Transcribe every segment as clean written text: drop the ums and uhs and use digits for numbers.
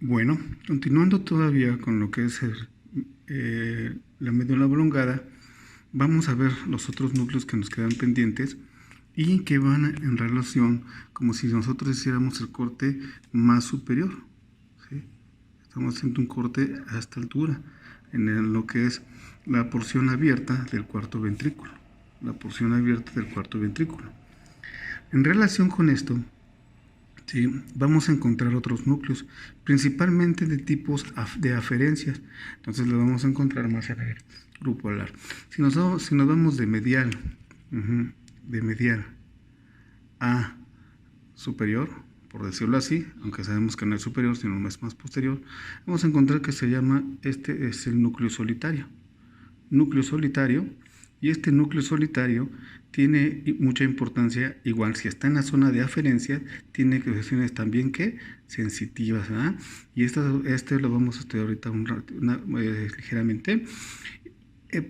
Bueno, continuando todavía con lo que es la médula oblongada, vamos a ver los otros núcleos que nos quedan pendientes y que van en relación como si nosotros hiciéramos el corte más superior, ¿sí? Estamos haciendo un corte a esta altura, en lo que es la porción abierta del cuarto ventrículo. La porción abierta del cuarto ventrículo. En relación con esto, ¿sí? Vamos a encontrar otros núcleos, principalmente de tipos de aferencias. Entonces lo vamos a encontrar más en el grupo alar. Si nos vamos de medial, de medial a superior, por decirlo así, aunque sabemos que no es superior, sino es más posterior, vamos a encontrar que se llama, este es el núcleo solitario. Núcleo solitario, y este núcleo solitario tiene mucha importancia, igual si está en la zona de aferencia, tiene cuestiones también que sensitivas, ¿verdad? Y este lo vamos a estudiar ahorita ligeramente.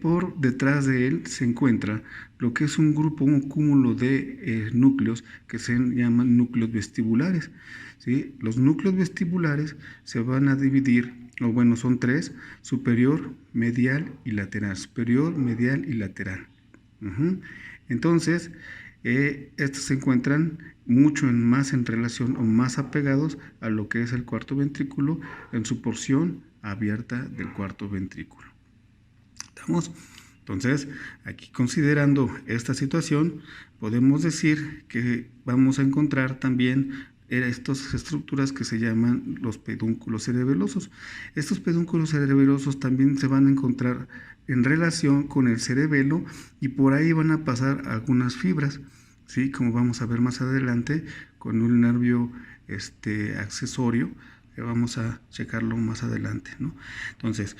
Por detrás de él se encuentra lo que es un grupo, un cúmulo de núcleos que se llaman núcleos vestibulares, ¿sí? Los núcleos vestibulares se van a dividir, o bueno, son tres: superior, medial y lateral. Superior, medial y lateral. Entonces, estos se encuentran mucho más en relación o más apegados a lo que es el cuarto ventrículo en su porción abierta del cuarto ventrículo. ¿Estamos? Entonces, aquí considerando esta situación, podemos decir que vamos a encontrar también estas estructuras que se llaman los pedúnculos cerebelosos. Estos pedúnculos cerebelosos también se van a encontrar en relación con el cerebelo y por ahí van a pasar algunas fibras, ¿sí? Como vamos a ver más adelante con un nervio accesorio, que vamos a checarlo más adelante, ¿no? Entonces,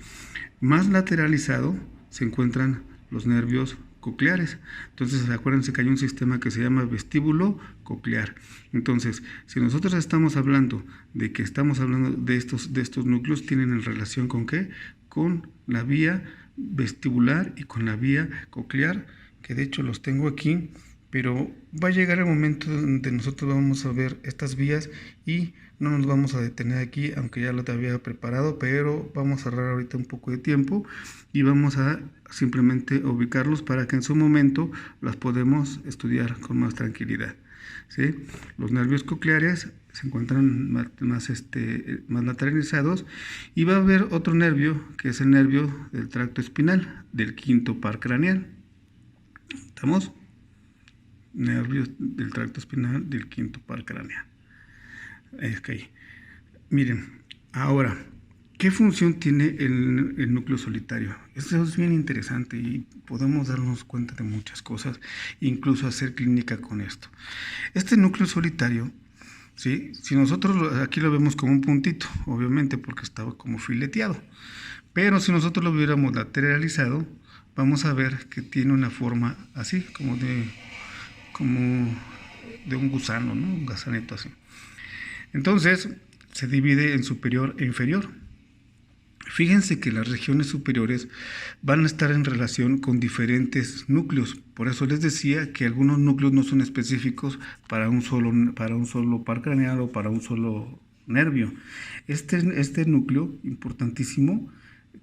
más lateralizado se encuentran los nervios cocleares. Entonces, acuérdense que hay un sistema que se llama vestíbulo coclear. Entonces, si nosotros estamos hablando de que estamos hablando de estos núcleos, tienen en relación con ¿qué? Con la vía vestibular y con la vía coclear, que de hecho los tengo aquí, pero va a llegar el momento donde nosotros vamos a ver estas vías y no nos vamos a detener aquí, aunque ya lo había preparado, pero vamos a ahorrar ahorita un poco de tiempo y vamos a simplemente ubicarlos para que en su momento las podemos estudiar con más tranquilidad, ¿sí? Los nervios cocleares se encuentran más lateralizados y va a haber otro nervio que es el nervio del tracto espinal del quinto par craneal. ¿Estamos? Nervios del tracto espinal del quinto par craneal. Okay. Miren, ahora, ¿qué función tiene el núcleo solitario? Esto es bien interesante y podemos darnos cuenta de muchas cosas, incluso hacer clínica con esto. Este núcleo solitario, ¿sí? Si nosotros aquí lo vemos como un puntito, obviamente porque estaba como fileteado, pero si nosotros lo hubiéramos lateralizado, vamos a ver que tiene una forma así, como de un gusano, ¿no? Un gusanito así. Entonces, se divide en superior e inferior. Fíjense que las regiones superiores van a estar en relación con diferentes núcleos. Por eso les decía que algunos núcleos no son específicos para un solo par craneal o para un solo nervio. Este núcleo, importantísimo,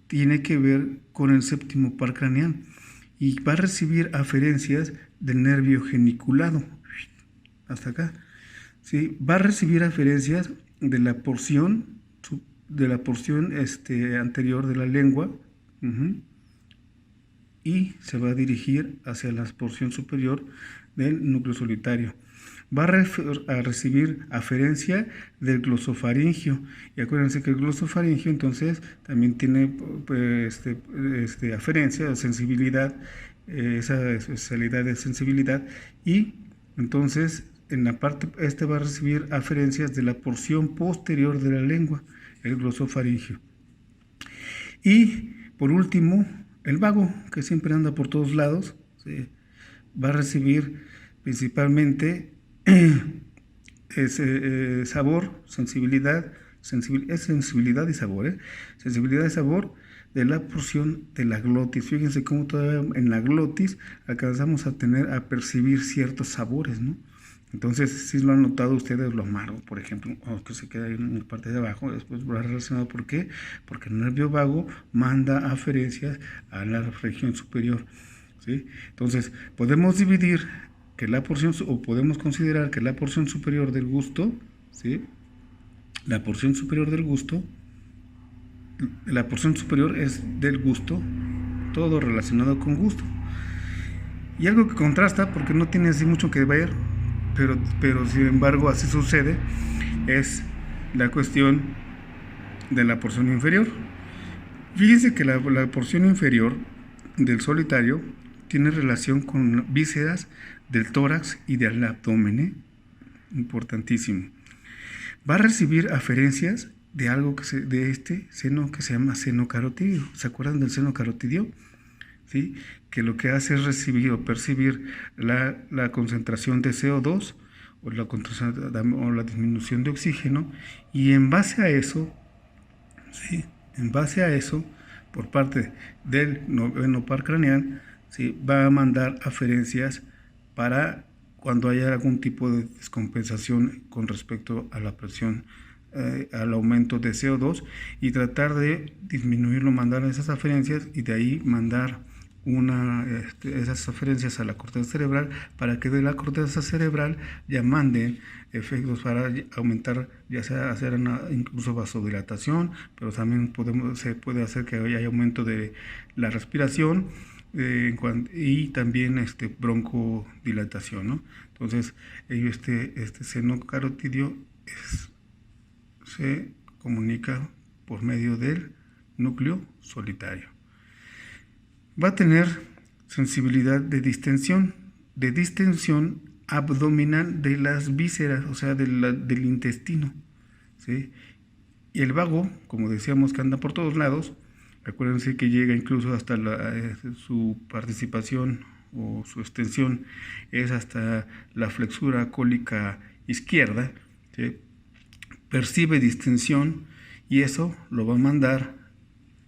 tiene que ver con el séptimo par craneal y va a recibir aferencias del nervio geniculado. Hasta acá. ¿Sí? Va a recibir aferencias de la porción anterior de la lengua, y se va a dirigir hacia la porción superior del núcleo solitario. Va a recibir aferencia del glosofaringio, y acuérdense que el glosofaringio entonces también tiene aferencia o sensibilidad, esa especialidad de sensibilidad, y entonces en la parte va a recibir aferencias de la porción posterior de la lengua, el glosofaringio. Y por último, el vago, que siempre anda por todos lados, ¿sí? Va a recibir principalmente sabor, sensibilidad y sabor, sensibilidad y sabor de la porción de la glotis. Fíjense cómo todavía en la glotis alcanzamos a percibir ciertos sabores, ¿no? Entonces, si lo han notado ustedes, lo amargo, por ejemplo, o que se queda en la parte de abajo, después va relacionado. ¿Por qué? Porque el nervio vago manda aferencias a la región superior, ¿sí? Entonces, podemos dividir que la porción, o podemos considerar que la porción superior del gusto, ¿sí? La porción superior del gusto, la porción superior es del gusto, todo relacionado con gusto. Y algo que contrasta, porque no tiene así mucho que ver, pero sin embargo así sucede, es la cuestión de la porción inferior. Fíjense que la porción inferior del solitario tiene relación con vísceras del tórax y del abdomen, importantísimo. Va a recibir aferencias de algo de este seno que se llama seno carotidio. ¿Se acuerdan del seno carotidio? ¿Sí? Que lo que hace es recibir o percibir la concentración de CO2 o la disminución de oxígeno, y en base a eso, ¿sí? En base a eso, por parte del noveno par craneal, ¿sí? Va a mandar aferencias para cuando haya algún tipo de descompensación con respecto a la presión, al aumento de CO2, y tratar de disminuirlo, mandar esas aferencias, y de ahí mandar esas aferencias a la corteza cerebral, para que de la corteza cerebral ya manden efectos para aumentar, ya sea hacer incluso vasodilatación, pero también se puede hacer que haya aumento de la respiración, y también broncodilatación, ¿no? Entonces, este seno carotidio se comunica por medio del núcleo solitario. Va a tener sensibilidad de distensión abdominal de las vísceras, o sea, del intestino, ¿sí? Y el vago, como decíamos, que anda por todos lados. Acuérdense que llega incluso hasta su participación o su extensión es hasta la flexura cólica izquierda, ¿sí? Percibe distensión, y eso lo va a mandar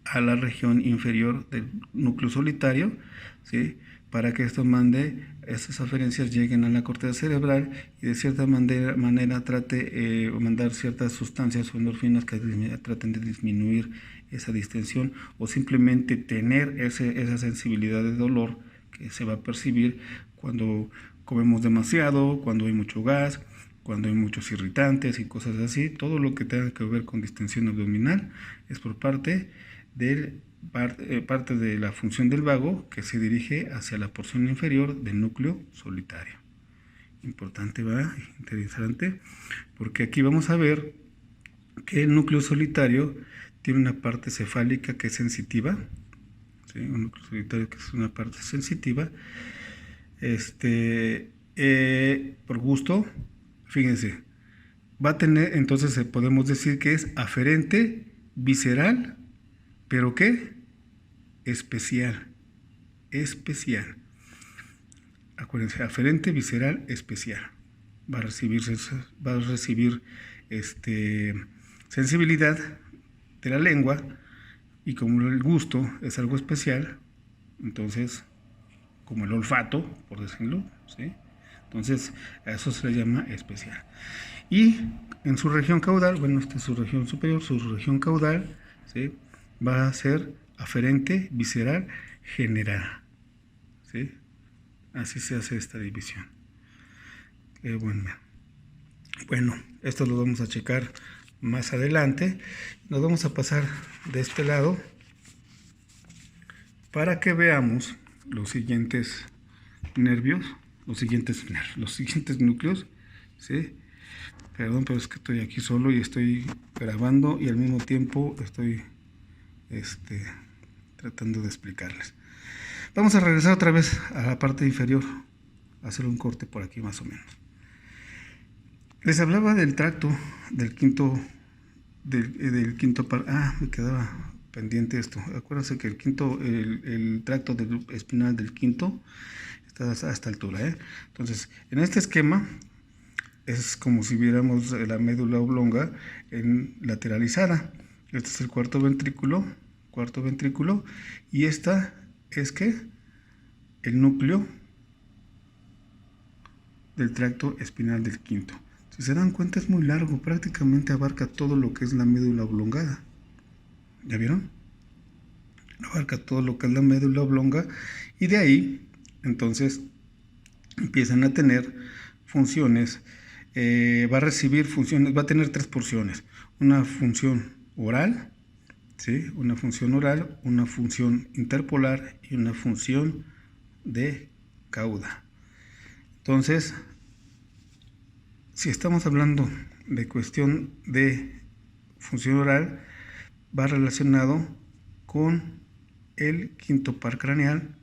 a la región inferior del núcleo solitario, ¿sí? Para que esto mande, estas aferencias lleguen a la corteza cerebral, y de cierta manera trate de mandar ciertas sustancias o endorfinas que traten de disminuir esa distensión, o simplemente tener esa sensibilidad de dolor que se va a percibir cuando comemos demasiado, cuando hay mucho gas, cuando hay muchos irritantes y cosas así. Todo lo que tenga que ver con distensión abdominal es por parte de la función del vago, que se dirige hacia la porción inferior del núcleo solitario. Importante, ¿va? Interesante, porque aquí vamos a ver que el núcleo solitario tiene una parte cefálica que es sensitiva, ¿sí? Un núcleo solitario que es una parte sensitiva, por gusto. Fíjense, va a tener, entonces podemos decir que es aferente, visceral, pero ¿qué? Especial. Acuérdense, aferente, visceral, especial. Va a recibir sensibilidad de la lengua, y como el gusto es algo especial, entonces, como el olfato, por decirlo, ¿sí? Entonces, a eso se le llama especial. Y en su región caudal, bueno, esta es su región superior, su región caudal, ¿sí? Va a ser aferente, visceral, general, ¿sí? Así se hace esta división. Bueno, esto lo vamos a checar más adelante. Nos vamos a pasar de este lado para que veamos los siguientes nervios, los siguientes núcleos, ¿sí? Perdón, pero es que estoy aquí solo y estoy grabando, y al mismo tiempo estoy tratando de explicarles. Vamos a regresar otra vez a la parte inferior, a hacer un corte por aquí más o menos. Les hablaba del tracto del quinto par. Me quedaba pendiente esto. Acuérdense que el tracto espinal del quinto está a esta altura, Entonces, en este esquema es como si viéramos la médula oblonga lateralizada. Este es el cuarto ventrículo, y esta es que el núcleo del tracto espinal del quinto. Si se dan cuenta, es muy largo, prácticamente abarca todo lo que es la médula oblongada. ¿Ya vieron? Abarca todo lo que es la médula oblonga, y de ahí entonces empiezan a tener funciones. Va a recibir funciones, va a tener 3 porciones: una función oral, ¿sí? Una función oral, una función interpolar y una función de cauda. Entonces, si estamos hablando de cuestión de función oral, va relacionado con el quinto par craneal,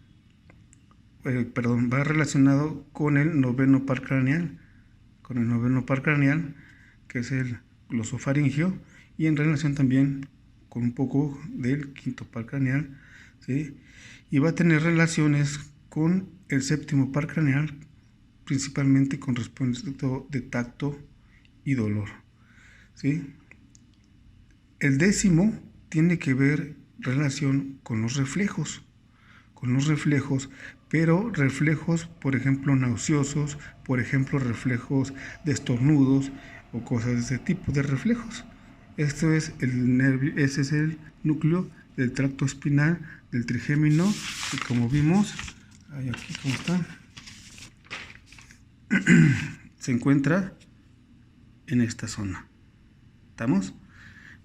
va relacionado con el noveno par craneal, que es el glosofaringio, y en relación también con un poco del quinto par craneal, ¿sí? Y va a tener relaciones con el séptimo par craneal, principalmente con respecto de tacto y dolor, ¿sí? El décimo tiene que ver relación con los reflejos, pero reflejos, por ejemplo, nauseosos, por ejemplo, reflejos de estornudos o cosas de ese tipo de reflejos. Esto es el nervio, ese es el núcleo del tracto espinal del trigémino, y como vimos, aquí como está, se encuentra en esta zona. ¿Estamos?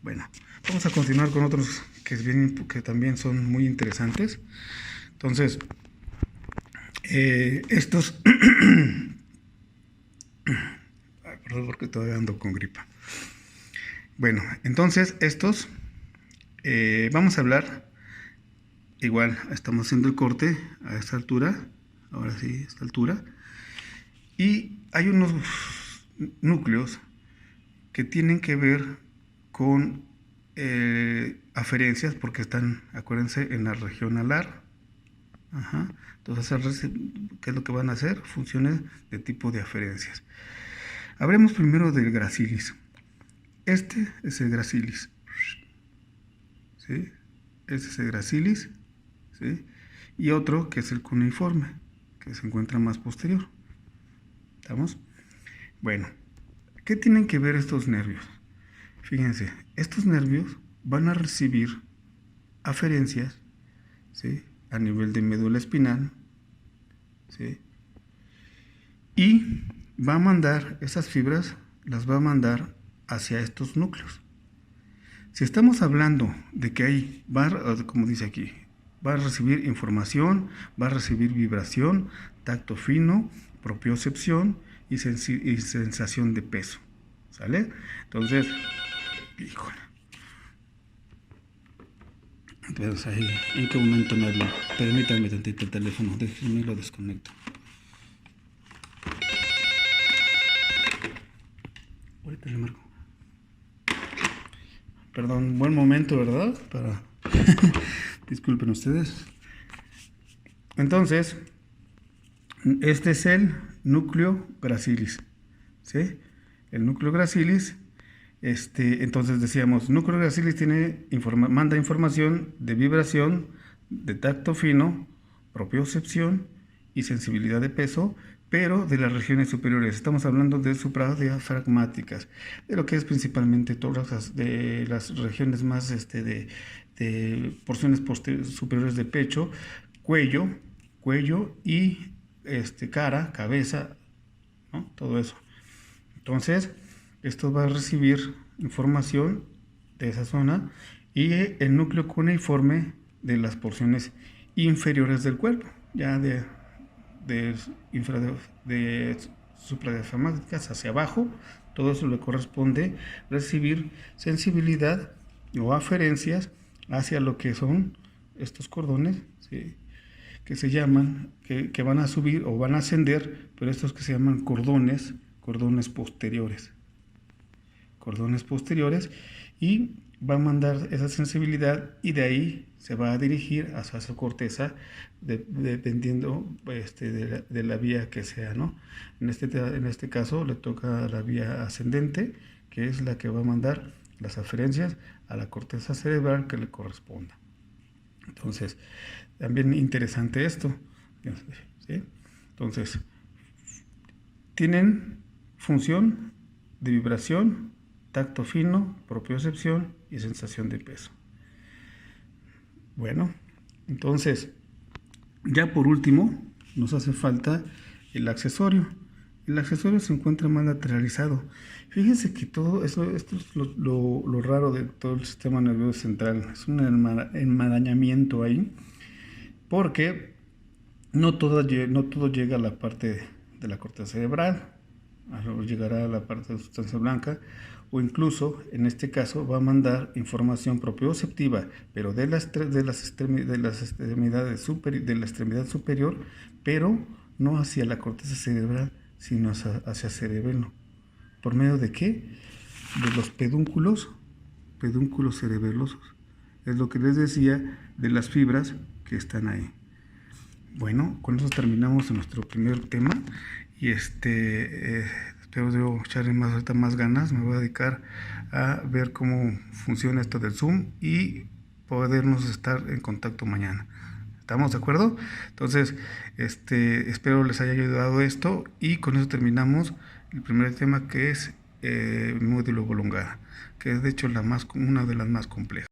Bueno, vamos a continuar con otros que también son muy interesantes. Entonces, estos... Ay, perdón, porque todavía ando con gripa. Bueno, entonces estos, vamos a hablar, igual estamos haciendo el corte a esta altura, ahora sí, a esta altura, y hay unos núcleos que tienen que ver con aferencias, porque están, acuérdense, en la región alar. Ajá. Entonces, ¿qué es lo que van a hacer? Funciones de tipo de aferencias. Hablemos primero del gracilis. Este es el gracilis, ¿sí? Este es el gracilis, ¿sí? Y otro que es el cuneiforme, que se encuentra más posterior. ¿Estamos? Bueno, ¿qué tienen que ver estos nervios? Fíjense, estos nervios van a recibir aferencias, ¿sí? A nivel de médula espinal, ¿sí? Y va a mandar esas fibras, las va a mandar hacia estos núcleos. Si estamos hablando de que ahí como dice aquí, va a recibir información, va a recibir vibración, tacto fino, propiocepción y sensación de peso, ¿sale? Entonces, híjole. Entonces ahí, ¿en qué momento me habló? Permítanme tantito el teléfono, déjenme lo desconecto. Ahorita le marco. Perdón, buen momento, ¿verdad? Disculpen ustedes. Entonces, este es el núcleo gracilis, ¿sí? El núcleo gracilis, entonces decíamos, núcleo gracilis manda información de vibración, de tacto fino, propiocepción y sensibilidad de peso, pero de las regiones superiores. Estamos hablando de supradiafragmáticas, de lo que es principalmente todas las regiones más de porciones superiores de pecho, cuello y cara, cabeza, ¿no? Todo eso. Entonces, esto va a recibir información de esa zona, y el núcleo cuneiforme de las porciones inferiores del cuerpo, ya de supradiafragmáticas hacia abajo. Todo eso le corresponde recibir sensibilidad o aferencias hacia lo que son estos cordones, ¿sí? Que se llaman, que van a subir o van a ascender, pero estos que se llaman cordones posteriores. Cordones posteriores, y va a mandar esa sensibilidad, y de ahí se va a dirigir hacia su corteza, dependiendo de la vía que sea, ¿no? En este caso le toca la vía ascendente, que es la que va a mandar las aferencias a la corteza cerebral que le corresponda. Entonces, también interesante esto, ¿sí? Entonces, tienen función de vibración, tacto fino, propiocepción y sensación de peso. Bueno, entonces, ya por último, nos hace falta el accesorio. El accesorio se encuentra más lateralizado. Fíjense que todo eso, esto es lo raro de todo el sistema nervioso central. Es un enmarañamiento ahí, porque no todo llega a la parte de la corteza cerebral, llegará a la parte de la sustancia blanca, o incluso, en este caso, va a mandar información propioceptiva, pero de la extremidad superior, pero no hacia la corteza cerebral, sino hacia cerebelo. ¿Por medio de qué? De los pedúnculos cerebelosos. Es lo que les decía de las fibras que están ahí. Bueno, con eso terminamos nuestro primer tema y espero yo echarle más ganas. Me voy a dedicar a ver cómo funciona esto del Zoom y podernos estar en contacto mañana. ¿Estamos de acuerdo? Entonces, espero les haya ayudado esto y con eso terminamos el primer tema, que es módulo oblongada, que es de hecho una de las más complejas.